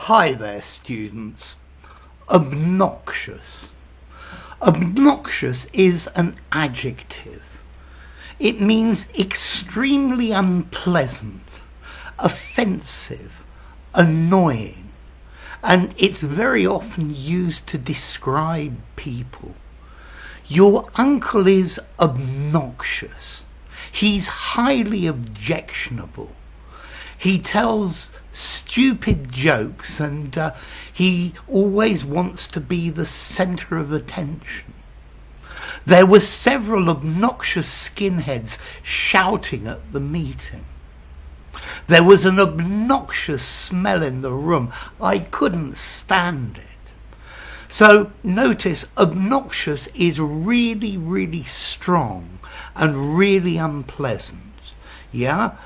Hi there, students. Obnoxious. Obnoxious is an adjective. It means extremely unpleasant, offensive, annoying, and it's very often used to describe people. Your uncle is obnoxious. He's highly objectionable. He tells stupid jokes and he always wants to be the centre of attention. There were several obnoxious skinheads shouting at the meeting. There was an obnoxious smell in the room. I couldn't stand it. So notice, obnoxious is really, really strong and really unpleasant. Yeah?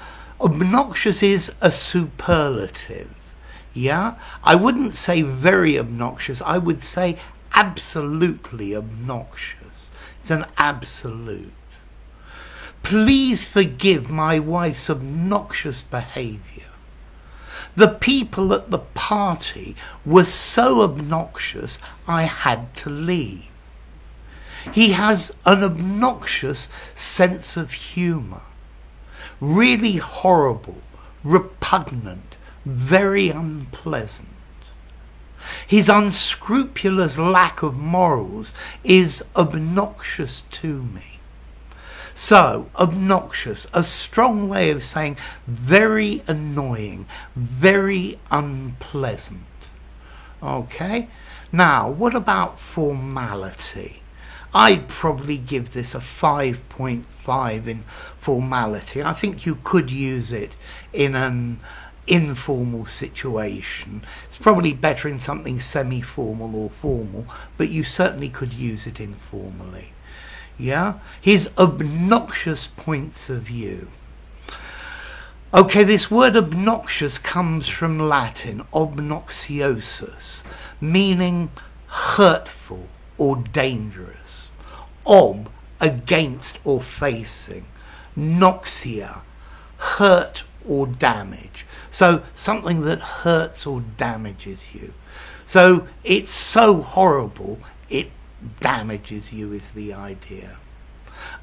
Obnoxious is a superlative. Yeah? I wouldn't say very obnoxious. I would say absolutely obnoxious. It's an absolute. Please forgive my wife's obnoxious behaviour. The people at the party were so obnoxious I had to leave. He has an obnoxious sense of humour. Really horrible, repugnant, very unpleasant. His unscrupulous lack of morals is obnoxious to me. So, obnoxious, a strong way of saying very annoying, very unpleasant. Okay? Now, what about formality? I'd probably give this a 5.5 in formality. I think you could use it in an informal situation. It's probably better in something semi-formal or formal, but you certainly could use it informally. Yeah? His obnoxious points of view. Okay, this word obnoxious comes from Latin, obnoxiosus, meaning hurtful or dangerous. Ob, against or facing. Noxia, hurt or damage. So something that hurts or damages you. So it's so horrible it damages you is the idea.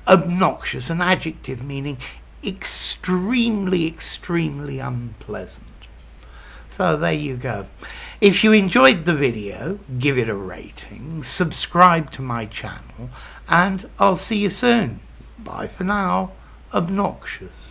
Obnoxious, an adjective meaning extremely, extremely unpleasant. So there you go. If you enjoyed the video, give it a rating, subscribe to my channel, and I'll see you soon. Bye for now. Obnoxious.